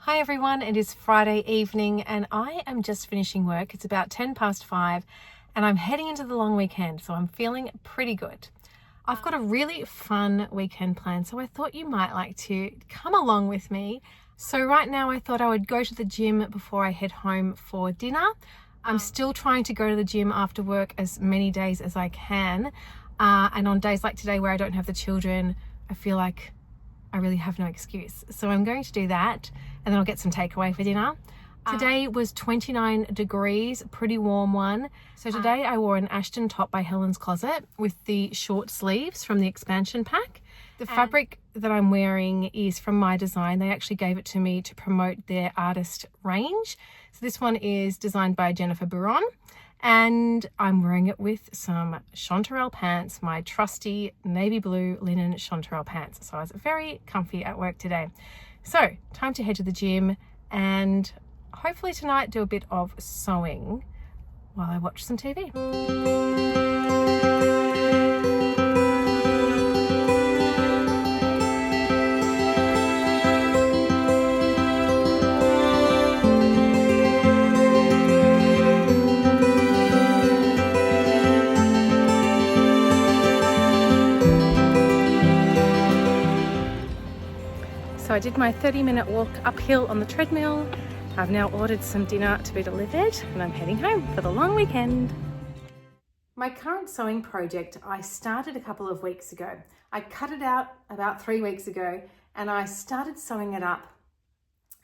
Hi everyone, it is Friday evening and I am just finishing work. It's about 5:10 and I'm heading into the long weekend, so I'm feeling pretty good. I've got a really fun weekend planned, so I thought you might like to come along with me. So right now I thought I would go to the gym before I head home for dinner. I'm still trying to go to the gym after work as many days as I can. And on days like today where I don't have the children, I feel like I really have no excuse. So I'm going to do that and then I'll get some takeaway for dinner. Today was 29 degrees, pretty warm one. So today I wore an Ashton top by Helen's Closet with the short sleeves from the expansion pack. The fabric that I'm wearing is from My Design. They actually gave it to me to promote their artist range. So this one is designed by Jennifer Buron. And I'm wearing it with some chanterelle pants, my trusty navy blue linen chanterelle pants. So I was very comfy at work today. So time to head to the gym and hopefully tonight do a bit of sewing while I watch some TV. So I did my 30-minute walk uphill on the treadmill. I've now ordered some dinner to be delivered and I'm heading home for the long weekend. My current sewing project I started a couple of weeks ago. I cut it out about 3 weeks ago and I started sewing it up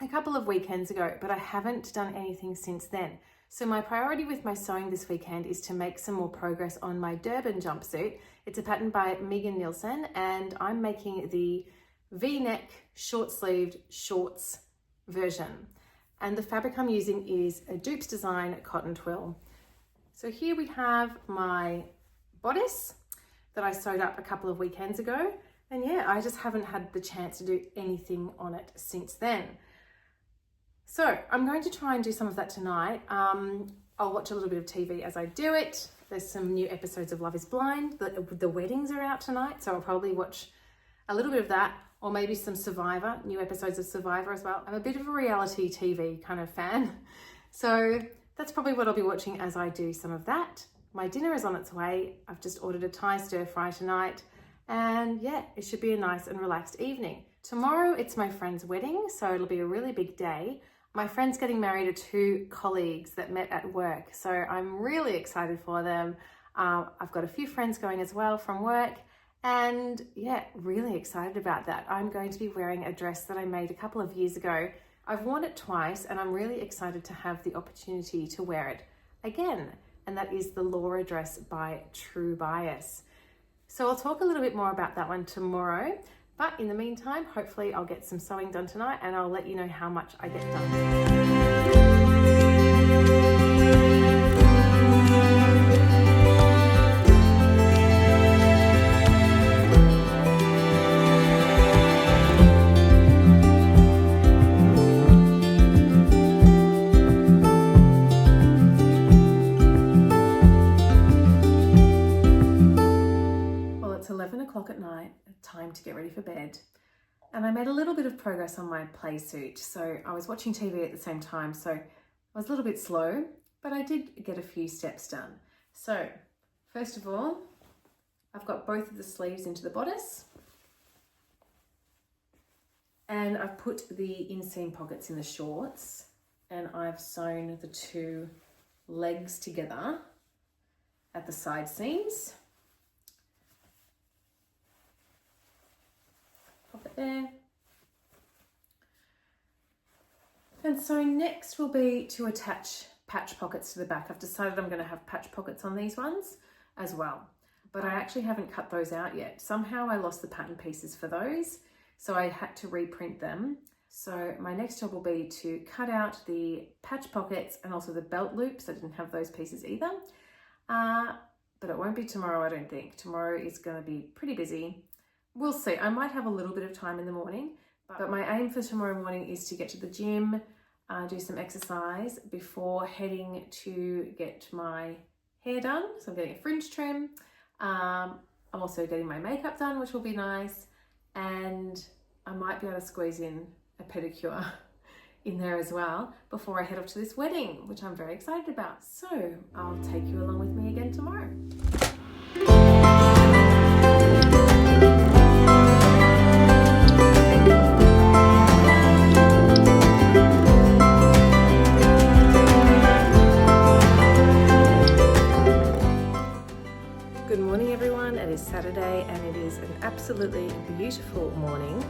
a couple of weekends ago, but I haven't done anything since then. So my priority with my sewing this weekend is to make some more progress on my Durban jumpsuit. It's a pattern by Megan Nielsen and I'm making the V-neck short-sleeved shorts version. And the fabric I'm using is a Dupes Design cotton twill. So here we have my bodice that I sewed up a couple of weekends ago. And yeah, I just haven't had the chance to do anything on it since then. So I'm going to try and do some of that tonight. I'll watch a little bit of TV as I do it. There's some new episodes of Love is Blind. The weddings are out tonight, so I'll probably watch a little bit of that, or maybe some Survivor, new episodes of Survivor as well. I'm a bit of a reality TV kind of fan. So that's probably what I'll be watching as I do some of that. My dinner is on its way. I've just ordered a Thai stir fry tonight. And yeah, it should be a nice and relaxed evening. Tomorrow it's my friend's wedding, so it'll be a really big day. My friend's getting married to 2 colleagues that met at work. So I'm really excited for them. I've got a few friends going as well from work. And yeah, really excited about that. I'm going to be wearing a dress that I made a couple of years ago. I've worn it twice and I'm really excited to have the opportunity to wear it again. And that is the Laura dress by True Bias. So I'll talk a little bit more about that one tomorrow. But in the meantime, hopefully I'll get some sewing done tonight and I'll let you know how much I get done. It's 11 o'clock at night, time to get ready for bed. And I made a little bit of progress on my play suit. So I was watching TV at the same time, so I was a little bit slow, but I did get a few steps done. So first of all, I've got both of the sleeves into the bodice. And I've put the inseam pockets in the shorts and I've sewn the 2 legs together at the side seams. Pop it there. And so next will be to attach patch pockets to the back. I've decided I'm going to have patch pockets on these ones as well, but I actually haven't cut those out yet. Somehow I lost the pattern pieces for those, so I had to reprint them. So my next job will be to cut out the patch pockets and also the belt loops. I didn't have those pieces either, but it won't be tomorrow, I don't think. Tomorrow is going to be pretty busy. We'll see. I might have a little bit of time in the morning, but my aim for tomorrow morning is to get to the gym, do some exercise before heading to get my hair done. So I'm getting a fringe trim. I'm also getting my makeup done, which will be nice. And I might be able to squeeze in a pedicure in there as well before I head off to this wedding, which I'm very excited about. So I'll take you along with me again tomorrow. Good morning everyone, it is Saturday and it is an absolutely beautiful morning.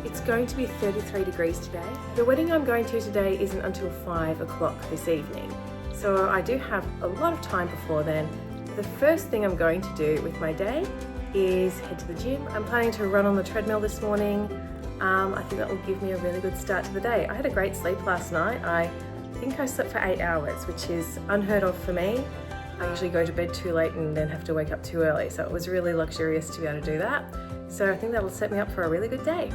It's going to be 33 degrees today. The wedding I'm going to today isn't until 5 o'clock this evening, so I do have a lot of time before then. The first thing I'm going to do with my day is head to the gym. I'm planning to run on the treadmill this morning. I think that will give me a really good start to the day. I had a great sleep last night. I think I slept for 8 hours, which is unheard of for me. I usually go to bed too late and then have to wake up too early, so it was really luxurious to be able to do that. So I think that will set me up for a really good day.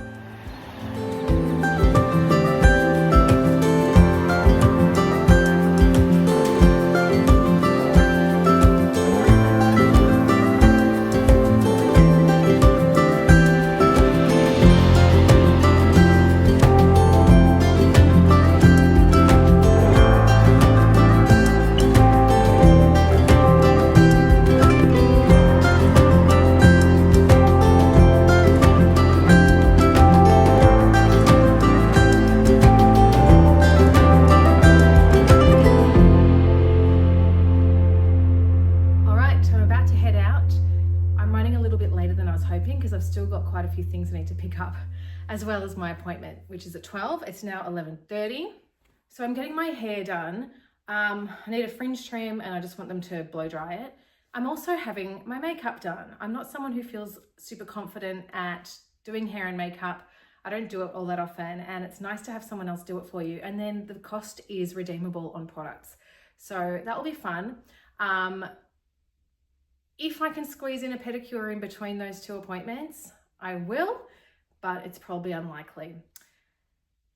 Because I've still got quite a few things I need to pick up, as well as my appointment, which is at 12. It's now 11:30. So I'm getting my hair done. I need a fringe trim and I just want them to blow dry it. I'm also having my makeup done. I'm not someone who feels super confident at doing hair and makeup. I don't do it all that often, and it's nice to have someone else do it for you. And then the cost is redeemable on products. So that will be fun. If I can squeeze in a pedicure in between those two appointments, I will, but it's probably unlikely.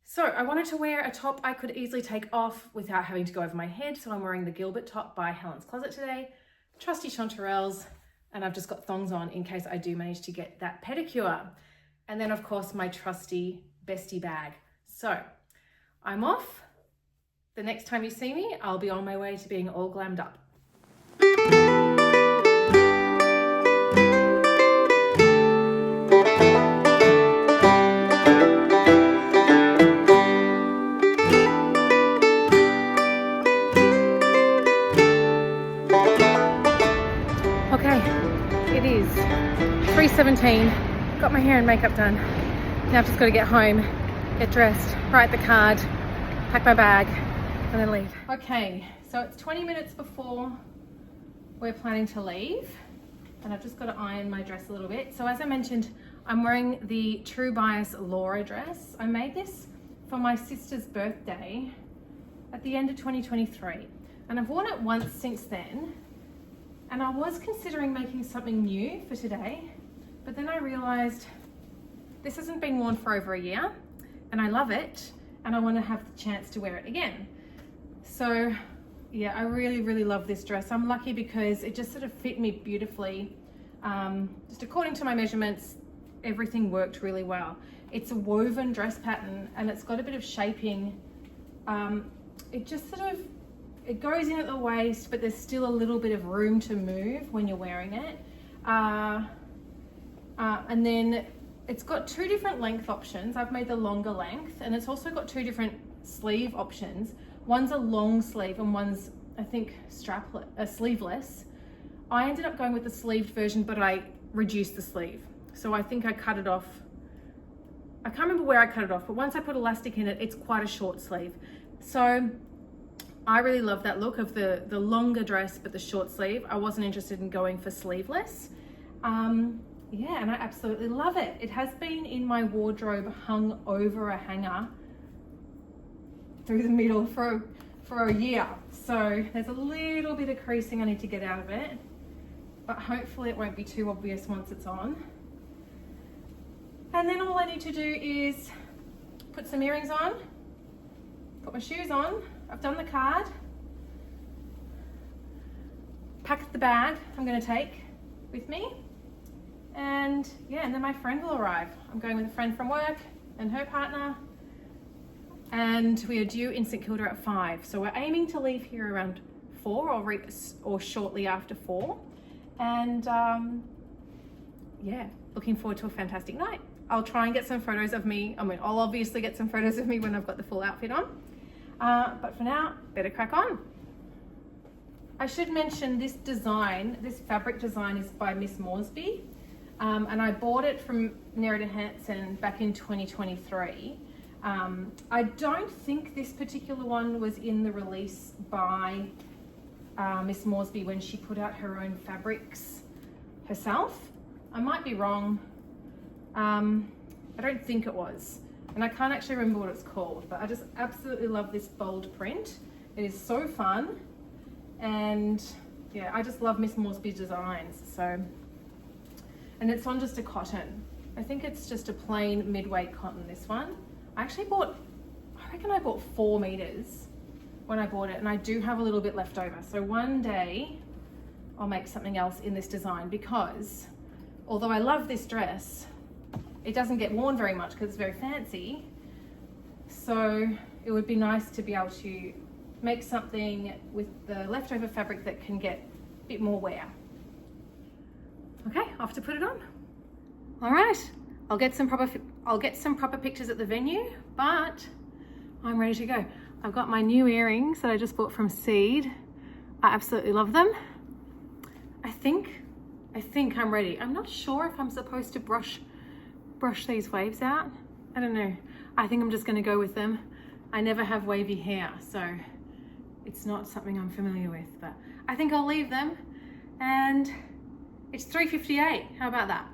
So I wanted to wear a top I could easily take off without having to go over my head. So I'm wearing the Gilbert top by Helen's Closet today, trusty chanterelles, and I've just got thongs on in case I do manage to get that pedicure. And then of course my trusty bestie bag. So I'm off. The next time you see me, I'll be on my way to being all glammed up. Okay, it is 3:17, got my hair and makeup done. Now I've just got to get home, get dressed, write the card, pack my bag, and then leave. Okay, so it's 20 minutes before we're planning to leave, and I've just got to iron my dress a little bit. So as I mentioned, I'm wearing the True Bias Laura dress. I made this for my sister's birthday at the end of 2023, and I've worn it once since then. And I was considering making something new for today, but then I realized this hasn't been worn for over a year and I love it and I want to have the chance to wear it again. So yeah, I really, really love this dress. I'm lucky because it just sort of fit me beautifully. Just according to my measurements, everything worked really well. It's a woven dress pattern and it's got a bit of shaping. It just sort of, it goes in at the waist, but there's still a little bit of room to move when you're wearing it. And then it's got two different length options. I've made the longer length, and it's also got two different sleeve options. One's a long sleeve and one's, I think, sleeveless. I ended up going with the sleeved version, but I reduced the sleeve. So I think I cut it off. I can't remember where I cut it off, but once I put elastic in it, it's quite a short sleeve. So I really love that look of the longer dress, but the short sleeve. I wasn't interested in going for sleeveless. Yeah, and I absolutely love it. It has been in my wardrobe hung over a hanger through the middle for a year. So there's a little bit of creasing I need to get out of it, but hopefully it won't be too obvious once it's on. And then all I need to do is put some earrings on, put my shoes on. I've done the card, packed the bag I'm going to take with me, and yeah, and then my friend will arrive. I'm going with a friend from work and her partner, and we are due in St Kilda at 5. So we're aiming to leave here around 4 or shortly after 4. And yeah, looking forward to a fantastic night. I'll try and get some photos of me. I mean, I'll obviously get some photos of me when I've got the full outfit on. But for now, better crack on. I should mention this design, this fabric design is by Miss Moresby. And I bought it from Nerida Hansen back in 2023. I don't think this particular one was in the release by Miss Moresby when she put out her own fabrics herself. I might be wrong. I don't think it was. And I can't actually remember what it's called, but I just absolutely love this bold print. It is so fun. And yeah, I just love Miss Moresby's designs. So, and it's on just a cotton. I think it's just a plain mid-weight cotton, this one. I reckon I bought 4 meters when I bought it, and I do have a little bit left over. So one day I'll make something else in this design, because although I love this dress, it doesn't get worn very much because it's very fancy. So it would be nice to be able to make something with the leftover fabric that can get a bit more wear. Okay, off to put it on. All right, I'll get some proper pictures at the venue, but I'm ready to go. I've got my new earrings that I just bought from Seed. I absolutely love them. I think I'm ready. I'm not sure if I'm supposed to brush these waves out. I don't know. I think I'm just gonna go with them. I never have wavy hair, so it's not something I'm familiar with, but I think I'll leave them. And it's 3:58, how about that?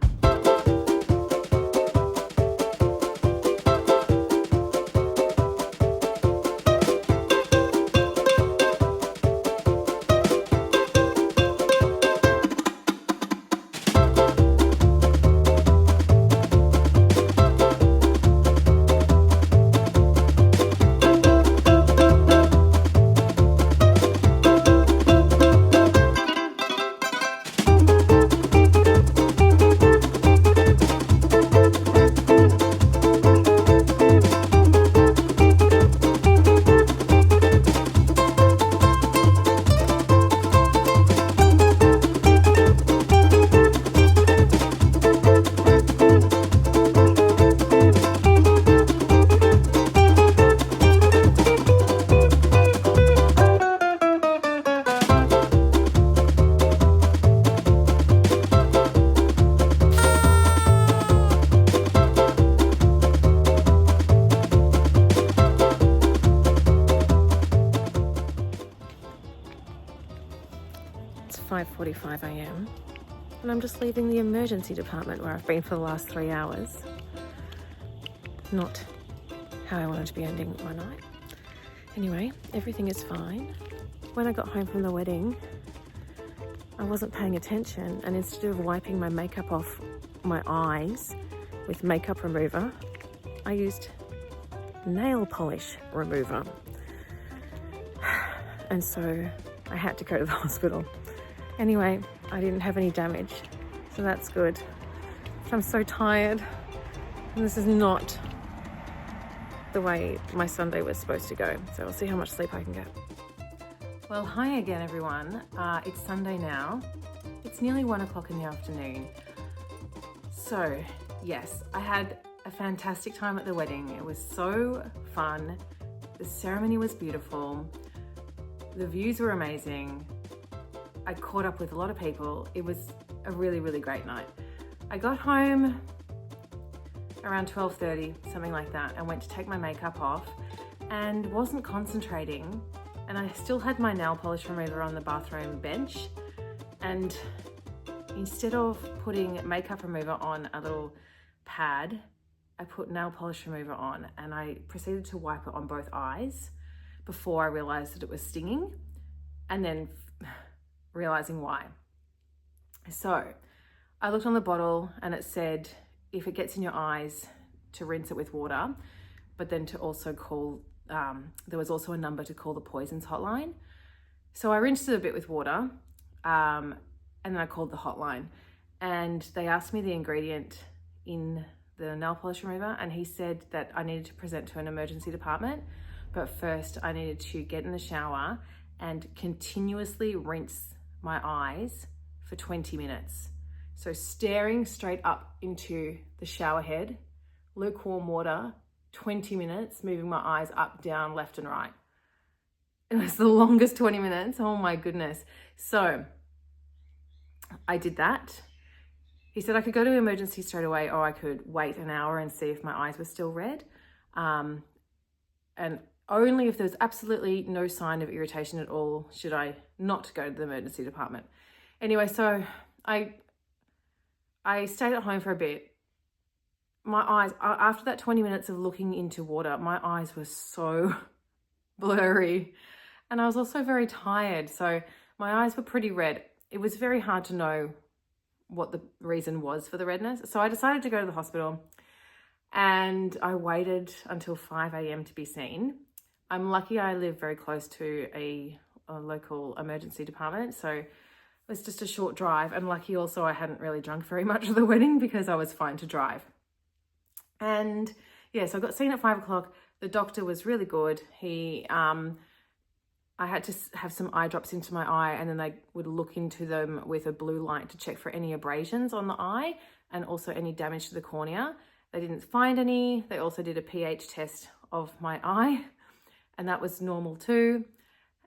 It's 5:45 a.m. and I'm just leaving the emergency department where I've been for the last 3 hours. Not how I wanted to be ending my night. Anyway, everything is fine. When I got home from the wedding, I wasn't paying attention, and instead of wiping my makeup off my eyes with makeup remover, I used nail polish remover. And so I had to go to the hospital. Anyway, I didn't have any damage, so that's good. But I'm so tired, and this is not the way my Sunday was supposed to go. So I'll see how much sleep I can get. Well, hi again, everyone. It's Sunday now. It's nearly 1 o'clock in the afternoon. So yes, I had a fantastic time at the wedding. It was so fun. The ceremony was beautiful. The views were amazing. I caught up with a lot of people. It was a really, really great night. I got home around 12:30, something like that, and went to take my makeup off and wasn't concentrating. And I still had my nail polish remover on the bathroom bench. And instead of putting makeup remover on a little pad, I put nail polish remover on, and I proceeded to wipe it on both eyes before I realized that it was stinging, and then realizing why. So I looked on the bottle and it said, if it gets in your eyes, to rinse it with water, but then to also call, there was also a number to call the poisons hotline. So I rinsed it a bit with water, and then I called the hotline, and they asked me the ingredient in the nail polish remover, and he said that I needed to present to an emergency department, but first I needed to get in the shower and continuously rinse my eyes for 20 minutes. So staring straight up into the shower head, lukewarm water, 20 minutes, moving my eyes up, down, left and right. It was the longest 20 minutes. Oh my goodness. So I did that. He said I could go to emergency straight away, or I could wait an hour and see if my eyes were still red. And only if there was absolutely no sign of irritation at all should I not go to the emergency department. Anyway, so I stayed at home for a bit. My eyes, after that 20 minutes of looking into water, my eyes were so blurry. And I was also very tired. So my eyes were pretty red. It was very hard to know what the reason was for the redness. So I decided to go to the hospital, and I waited until 5 a.m. to be seen. I'm lucky I live very close to a local emergency department. So it was just a short drive, and lucky also I hadn't really drunk very much at the wedding because I was fine to drive. And yeah, so I got seen at 5 o'clock. The doctor was really good. I had to have some eye drops into my eye, and then they would look into them with a blue light to check for any abrasions on the eye and also any damage to the cornea. They didn't find any. They also did a pH test of my eye, and that was normal too.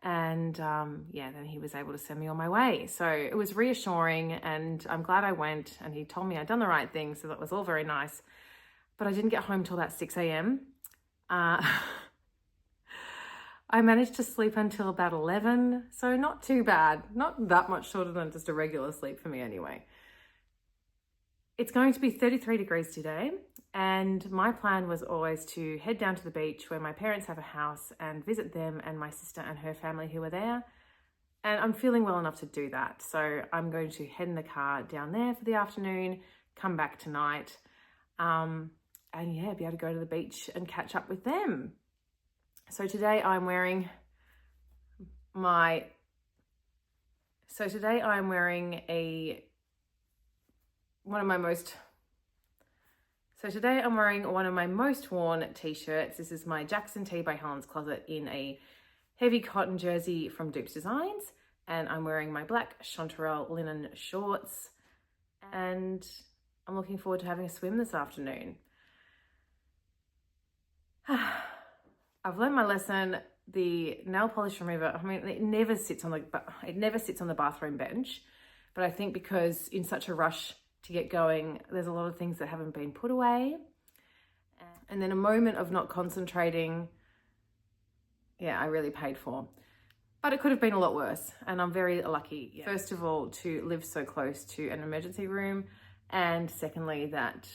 And yeah, then he was able to send me on my way. So it was reassuring, and I'm glad I went, and he told me I'd done the right thing. So that was all very nice. But I didn't get home till about 6 a.m. I managed to sleep until about 11, so not too bad. Not that much shorter than just a regular sleep for me anyway. It's going to be 33 degrees today, and my plan was always to head down to the beach where my parents have a house and visit them and my sister and her family who are there. And I'm feeling well enough to do that. So I'm going to head in the car down there for the afternoon, come back tonight, and yeah, be able to go to the beach and catch up with them. So today I'm wearing one of my most worn t-shirts. This is my Jackson Tee by Helen's Closet in a heavy cotton jersey from Dupes Designs. And I'm wearing my black chanterelle linen shorts. And I'm looking forward to having a swim this afternoon. I've learned my lesson. The nail polish remover, I mean, it never sits on the bathroom bench, but I think because in such a rush to get going, there's a lot of things that haven't been put away. And then a moment of not concentrating, yeah, I really paid for. But it could have been a lot worse, and I'm very lucky, yeah. First of all, to live so close to an emergency room, and secondly, that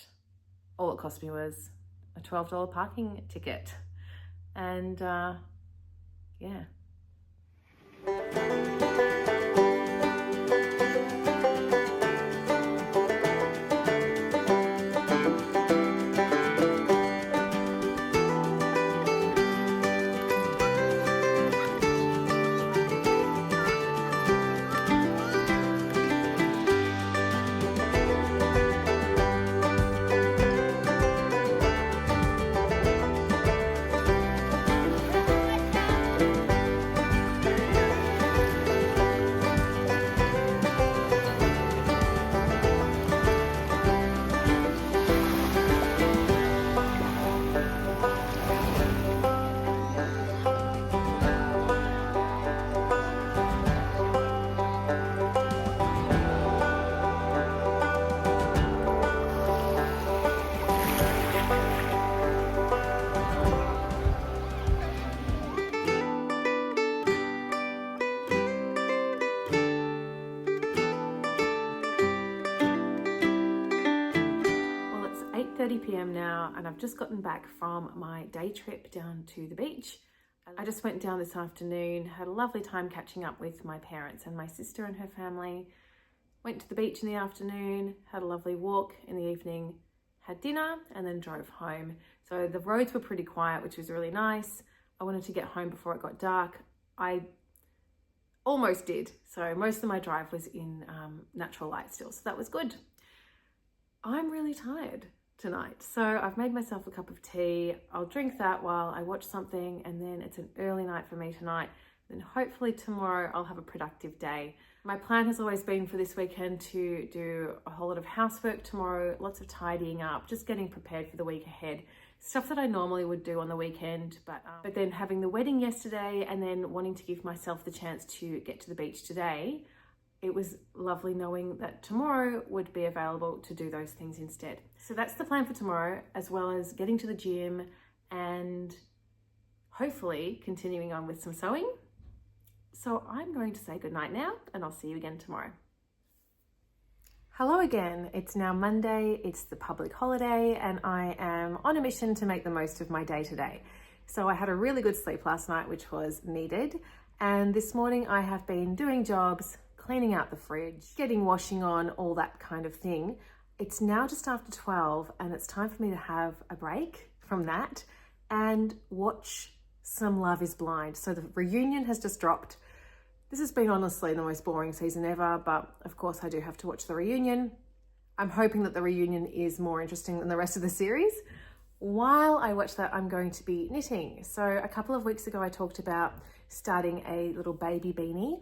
all it cost me was a $12 parking ticket. And yeah. Well, it's 8:30 p.m. now, and I've just gotten back from my day trip down to the beach. I just went down this afternoon, had a lovely time catching up with my parents and my sister and her family. Went to the beach in the afternoon, had a lovely walk in the evening, had dinner, and then drove home. So the roads were pretty quiet, which was really nice. I wanted to get home before it got dark. I almost did. So most of my drive was in natural light still, so that was good. I'm really tired. tonight. So I've made myself a cup of tea. I'll drink that while I watch something, and then it's an early night for me tonight. Then hopefully tomorrow I'll have a productive day. My plan has always been for this weekend to do a whole lot of housework tomorrow, lots of tidying up, just getting prepared for the week ahead. Stuff that I normally would do on the weekend, but then having the wedding yesterday and then wanting to give myself the chance to get to the beach today, it was lovely knowing that tomorrow would be available to do those things instead. So that's the plan for tomorrow, as well as getting to the gym and hopefully continuing on with some sewing. So I'm going to say goodnight now, and I'll see you again tomorrow. Hello again. It's now Monday, it's the public holiday, and I am on a mission to make the most of my day today. So I had a really good sleep last night, which was needed. And this morning I have been doing jobs, cleaning out the fridge, getting washing on, all that kind of thing. It's now just after 12 and it's time for me to have a break from that and watch some Love is Blind. So the reunion has just dropped. This has been honestly the most boring season ever, but of course I do have to watch the reunion. I'm hoping that the reunion is more interesting than the rest of the series. While I watch that, I'm going to be knitting. So a couple of weeks ago I talked about starting a little baby beanie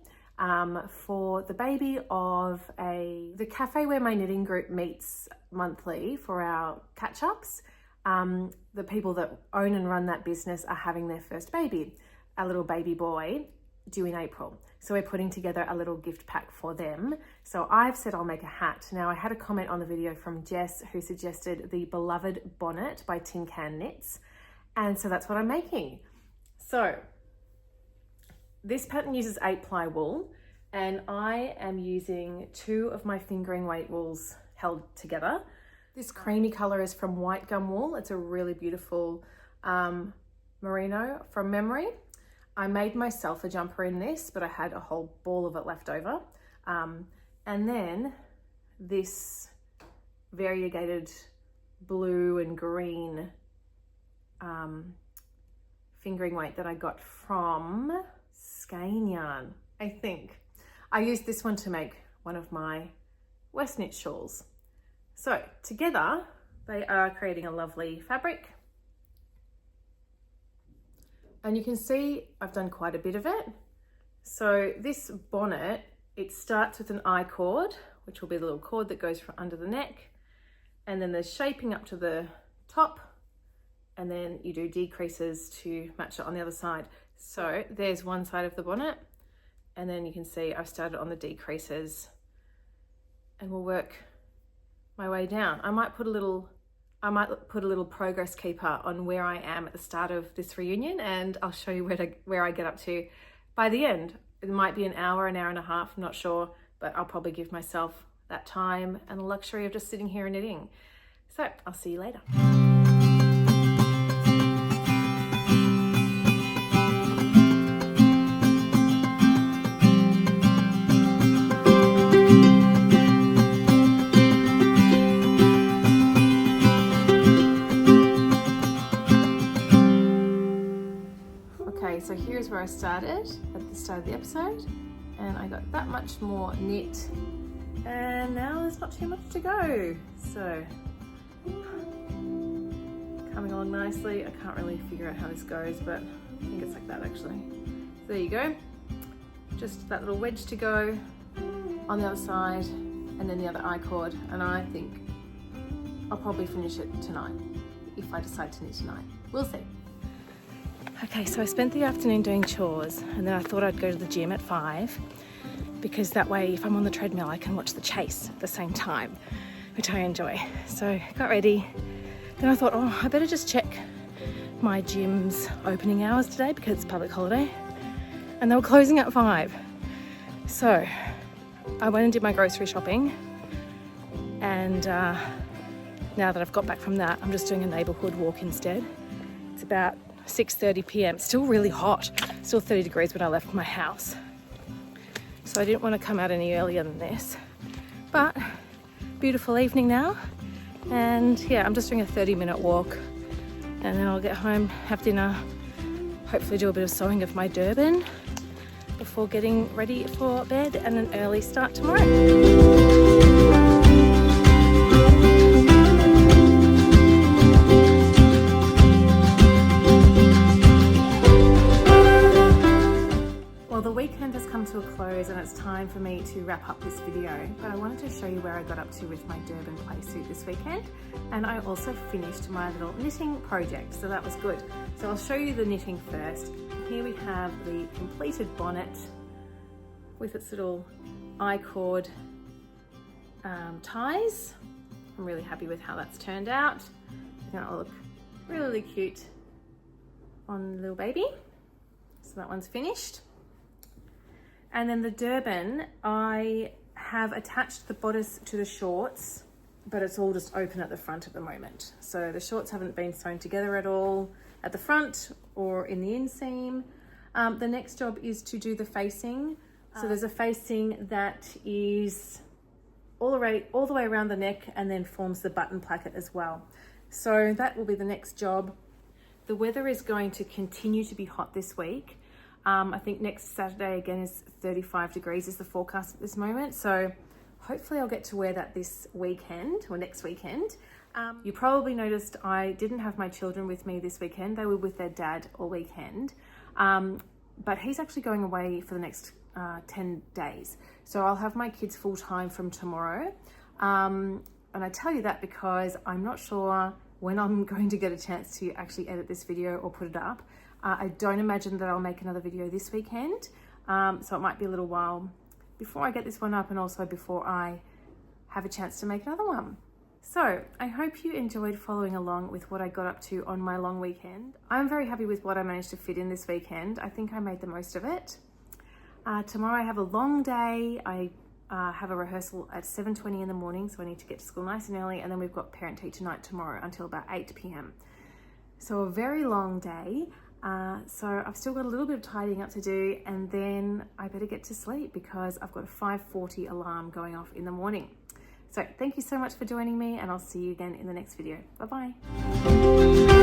for the baby of the cafe where my knitting group meets monthly for our catch-ups. The people that own and run that business are having their first baby, a little baby boy, due in April. So we're putting together a little gift pack for them. So I've said I'll make a hat. Now I had a comment on the video from Jess who suggested the Beloved Bonnet by Tin Can Knits. And so that's what I'm making. So this pattern uses 8-ply wool, and I am using 2 of my fingering weight wools held together. This creamy color is from White Gum Wool. It's a really beautiful merino from memory. I made myself a jumper in this, but I had a whole ball of it left over. And then this variegated blue and green fingering weight that I got from Skein Yarn, I think. I used this one to make one of my West Knit shawls. So together they are creating a lovely fabric. And you can see I've done quite a bit of it. So this bonnet, it starts with an I cord, which will be the little cord that goes from under the neck. And then there's shaping up to the top. And then you do decreases to match it on the other side. So there's one side of the bonnet. And then you can see I've started on the decreases and we'll work my way down. I might put a little progress keeper on where I am at the start of this reunion, and I'll show you where I get up to by the end. It might be an hour and a half, I'm not sure, but I'll probably give myself that time and the luxury of just sitting here and knitting. So I'll see you later. So here's where I started at the start of the episode, and I got that much more knit, and now there's not too much to go. So coming along nicely. I can't really figure out how this goes, but I think it's like that actually. So there you go. Just that little wedge to go on the other side, and then the other I cord, and I think I'll probably finish it tonight if I decide to knit tonight. We'll see. Okay, so I spent the afternoon doing chores, and then I thought I'd go to the gym at 5 because that way if I'm on the treadmill I can watch the chase at the same time, which I enjoy. So got ready, then I thought, oh, I better just check my gym's opening hours today because it's public holiday, and they were closing at 5. So I went and did my grocery shopping, and now that I've got back from that, I'm just doing a neighbourhood walk instead. It's about 6:30 p.m. Still really hot, still 30 degrees when I left my house. So I didn't want to come out any earlier than this, but beautiful evening now. And yeah, I'm just doing a 30-minute walk, and then I'll get home, have dinner, hopefully do a bit of sewing of my Durban before getting ready for bed and an early start tomorrow. to a close and it's time for me to wrap up this video, but I wanted to show you where I got up to with my Durban play suit this weekend, and I also finished my little knitting project, so that was good. So I'll show you the knitting first. Here we have the completed bonnet with its little I-cord ties. I'm really happy with how that's turned out. It's gonna look really cute on the little baby. So that one's finished. And then the Durban, I have attached the bodice to the shorts, but it's all just open at the front at the moment. So the shorts haven't been sewn together at all at the front or in the inseam. The next job is to do the facing. So there's a facing that is all the way around the neck and then forms the button placket as well. So that will be the next job. The weather is going to continue to be hot this week. I think next Saturday again is 35 degrees is the forecast at this moment. So hopefully I'll get to wear that this weekend or next weekend. You probably noticed I didn't have my children with me this weekend. They were with their dad all weekend. But he's actually going away for the next 10 days. So I'll have my kids full time from tomorrow. And I tell you that because I'm not sure when I'm going to get a chance to actually edit this video or put it up. I don't imagine that I'll make another video this weekend. So it might be a little while before I get this one up and also before I have a chance to make another one. So I hope you enjoyed following along with what I got up to on my long weekend. I'm very happy with what I managed to fit in this weekend. I think I made the most of it. Tomorrow I have a long day. I have a rehearsal at 7:20 in the morning, so I need to get to school nice and early, and then we've got parent-teacher night tomorrow until about 8 p.m. So a very long day. So I've still got a little bit of tidying up to do, and then I better get to sleep because I've got a 5:40 alarm going off in the morning. So thank you so much for joining me, and I'll see you again in the next video. Bye-bye.